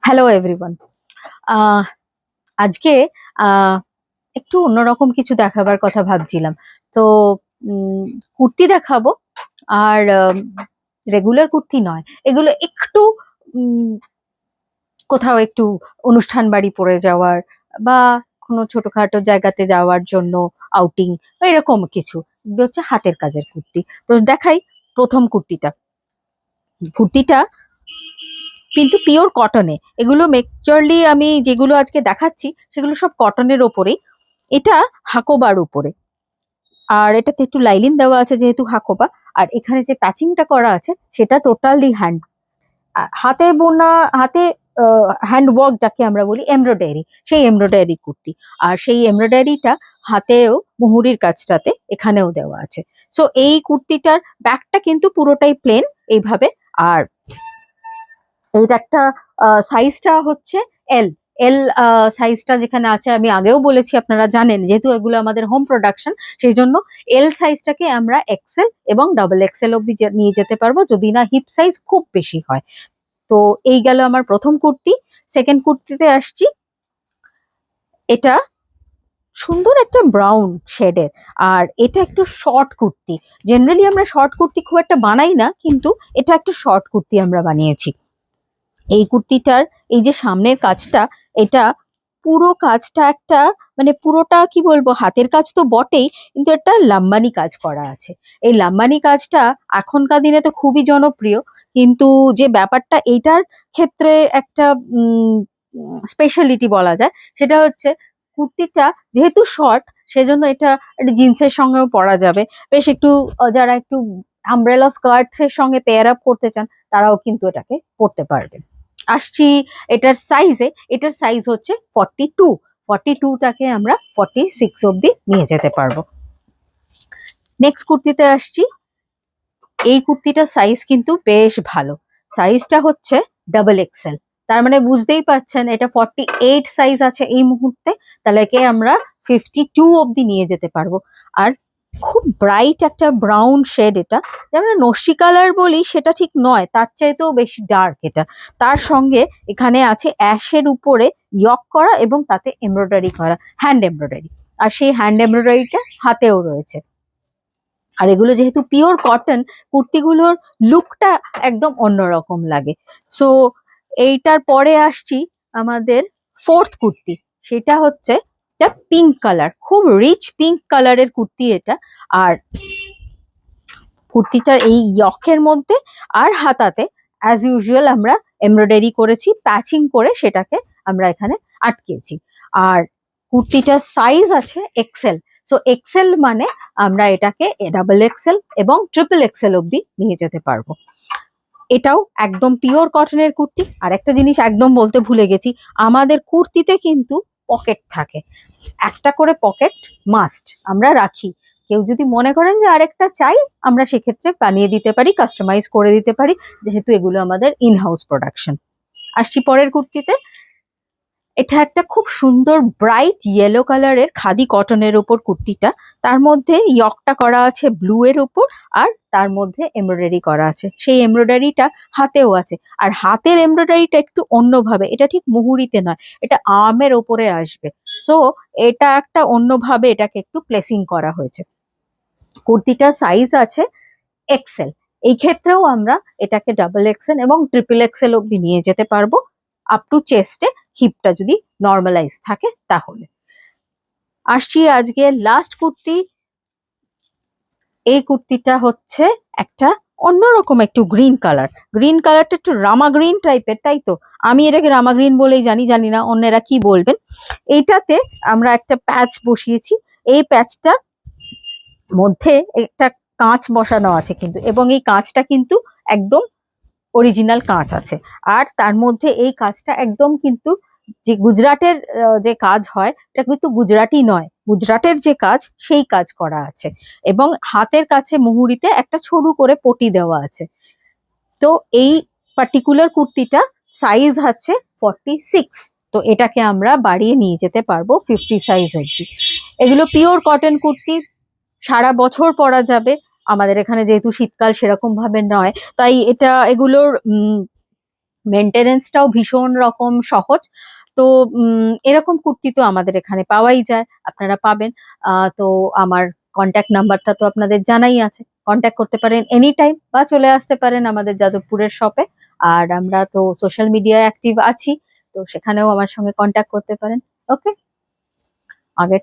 Hello everyone. আজকে আহ, একটু অন্যরকম কিছু দেখাবার কথা ভাবছিলাম। তো উম, কুর্তি দেখাবো। আর রেগুলার কুর্তি নয়, এগুলো একটু উম, কোথাও একটু অনুষ্ঠান বাড়ি পরে যাওয়ার বা কোনো ছোটখাটো জায়গাতে যাওয়ার জন্য আউটিং বা এরকম কিছু। এগুলো হচ্ছে হাতের কাজের কুর্তি। তো দেখাই প্রথম কুর্তিটা। কুর্তিটা কিন্তু পিওর কটনে, এগুলো মেজরলি আমি যেগুলো আজকে দেখাচ্ছি সেগুলো সব কটনের ওপরেই। এটা হাকোবার উপরে, আর এটাতে একটু লাইলিন দেওয়া আছে যেহেতু হাকোবা। আর এখানে যে প্যাচিংটা করা আছে সেটা টোটালি হ্যান্ড, হাতে বোনা, হাতে হ্যান্ড ওয়ার্ক যাকে আমরা বলি, এমব্রয়ডারি, সেই এমব্রয়ডারি কুর্তি। আর সেই এমব্রয়ডারিটা হাতেও মুহুরির কাজটাতে এখানেও দেওয়া আছে। সো এই কুর্তিটার ব্যাকটা কিন্তু পুরোটাই প্লেন এইভাবে। আর এইটা একটা সাইজটা হচ্ছে এল। এল সাইজটা যেখানে আছে, আমি আগেও বলেছি, আপনারা জানেন, যেহেতু এগুলো আমাদের হোম প্রোডাকশন, সেই জন্য এল সাইজটাকে আমরা এক্সেল এবং ডাবল এক্সেল অব্দি নিয়ে যেতে পারবো, যদি না হিপ সাইজ খুব বেশি হয়। তো এই গেল আমার প্রথম কুর্তি। সেকেন্ড কুর্তিতে আসছি। এটা সুন্দর একটা ব্রাউন শেডের, আর এটা একটু শর্ট কুর্তি। জেনারেলি আমরা শর্ট কুর্তি খুব একটা বানাই না, কিন্তু এটা একটা শর্ট কুর্তি আমরা বানিয়েছি। এই কুর্তিটার এই যে সামনের কাজটা, এটা পুরো কাজটা একটা, মানে পুরোটা কি বলবো, হাতের কাজ তো বটেই, কিন্তু একটা লাম্বানি কাজ করা আছে। এই লাম্বানি কাজটা এখনকার দিনে তো খুবই জনপ্রিয়, কিন্তু যে ব্যাপারটা এইটার ক্ষেত্রে একটা স্পেশালিটি বলা যায়, সেটা হচ্ছে কুর্তিটা যেহেতু শর্ট, সেজন্য এটা একটা জিন্সের সঙ্গেও পরা যাবে। বেশ একটু যারা একটু আমব্রেলা স্কার্টের সঙ্গে পেয়ার আপ করতে চান, তারাও কিন্তু এটাকে পরতে পারবেন। আসছি এটার সাইজে। এটার সাইজ হচ্ছে 42। 42টাকে আমরা 46 অব্দি নিয়ে যেতে পারবো। নেক্সট কুর্তিতে আসছি। এই কুর্তিটার সাইজ কিন্তু বেশ ভালো। সাইজটা হচ্ছে ডাবল এক্সেল। তার মানে বুঝতেই পারছেন এটা 48 সাইজ আছে এই মুহূর্তে, তাহলে একে আমরা 52 অব্দি নিয়ে যেতে পারবো। আর খুব ব্রাইট একটা ব্রাউন শেড এটা, যেমন নস্যি কালার বলি সেটা ঠিক নয়, তার চাইতেও বেশি ডার্ক এটা। তার সঙ্গে এখানে আছে অ্যাশের উপরে ইয়ক করা এবং তাতে এমব্রয়ডারি করা, হ্যান্ড এমব্রয়ডারি। আর সেই হ্যান্ড এমব্রয়ডারিটা হাতেও রয়েছে। আর এগুলো যেহেতু পিওর কটন, কুর্তিগুলোর লুকটা একদম অন্যরকম লাগে। সো এইটার পরে আসছি আমাদের ফোর্থ কুর্তি। সেটা হচ্ছে একটা পিঙ্ক কালার, খুব রিচ পিঙ্ক কালারের কুর্তি এটা। আর কুর্তিটা এই ইয়কের মধ্যে আর হাতাতে অ্যাজ ইউজুয়াল আমরা এমব্রয়ডারি করেছি, প্যাচিং করে সেটাকে আমরা এখানে আটকেছি। আর কুর্তিটার সাইজ আছে এক্সেল। সো এক্সেল মানে আমরা এটাকে ডাবল এক্সেল এবং ট্রিপল এক্সেল অব্দি নিয়ে যেতে পারবো। এটাও একদম পিওর কটনের কুর্তি। আর একটা জিনিস একদম বলতে ভুলে গেছি, আমাদের কুর্তিতে কিন্তু পকেট থাকে, একটা করে পকেট মাস্ট আমরা রাখি। কেউ যদি মনে করেন যে আরেকটা চাই, আমরা সেক্ষেত্রে বানিয়ে দিতে পারি, কাস্টমাইজ করে দিতে পারি, যেহেতু এগুলো আমাদের ইন হাউস প্রোডাকশন। আসছি পরের কুর্তিতে। এটা একটা খুব সুন্দর ব্রাইট ইয়েলো কালারের খাদি কটনের ওপর কুর্তিটা। তার মধ্যে ইয়কটা করা আছে ব্লু এর উপর, আর তার মধ্যে এমব্রয়ডারি করা আছে, সেই এমব্রয়ডারিটা হাতেও আছে। আর হাতের এমব্রয়ডারিটা একটু অন্যভাবে, এটা ঠিক মুহুরিতে নয়, এটা আর্মের ওপরে আসবে। সো এটা একটা অন্যভাবে এটাকে একটু প্লেসিং করা হয়েছে। কুর্তিটার সাইজ আছে এক্সেল। এই ক্ষেত্রেও আমরা এটাকে ডাবল এক্সেল এবং ট্রিপল এক্সেল অব্দি নিয়ে যেতে পারবো, আপ টু চেস্টে, হিপটা যদি নর্মালাইজ থাকে তাহলে। আসছি আজকে লাস্ট কুর্তি। এই কুর্তিটা হচ্ছে একটা অন্যরকম একটু গ্রিন কালার। গ্রিন কালারটা একটু রামা গ্রিন টাইপের, তাই তো? আমি এটাকে রামা গ্রিন বলেই জানি, জানি না অন্যেরা কি বলবেন। এইটাতে আমরা একটা প্যাচ বসিয়েছি। এই প্যাচটা মধ্যে একটা কাঁচ বসানো আছে কিন্তু, এবং এই কাঁচটা কিন্তু একদম অরিজিনাল কাঁচ আছে। আর তার মধ্যে এই কাজটা একদম কিন্তু যে গুজরাটের যে কাজ হয়, এটা কিন্তু গুজরাটি নয়, গুজরাটের যে কাজ সেই কাজ করা আছে। এবং হাতের কাছে মুহুরিতে একটা সরু করে পটি দেওয়া আছে। তো এই পার্টিকুলার কুর্তিটা সাইজ আছে 46। তো এটাকে আমরা বাড়িয়ে নিয়ে যেতে পারবো 50 সাইজ অব্দি। এগুলো পিওর কটন কুর্তি, সারা বছর পরা যাবে। আমাদের এখানে যেহেতু শীতকাল সেরকম ভাবে নয়, তাই এটা এগুলোর মেনটেনেন্সটাও ভীষণ রকম সহজ। তো এরকম কুর্তি তো আমাদের এখানে পাওয়াই যায়, আপনারা পাবেন। তো আমার কন্ট্যাক্ট নাম্বারটা তো আপনাদের জানাই আছে, কন্ট্যাক্ট করতে পারেন এনি টাইম বা চলে আসতে পারেন আমাদের যাদবপুরের শপে। আর আমরা তো সোশ্যাল মিডিয়ায় অ্যাক্টিভ আছি, তো সেখানেও আমার সঙ্গে কন্ট্যাক্ট করতে পারেন। ওকে, আগের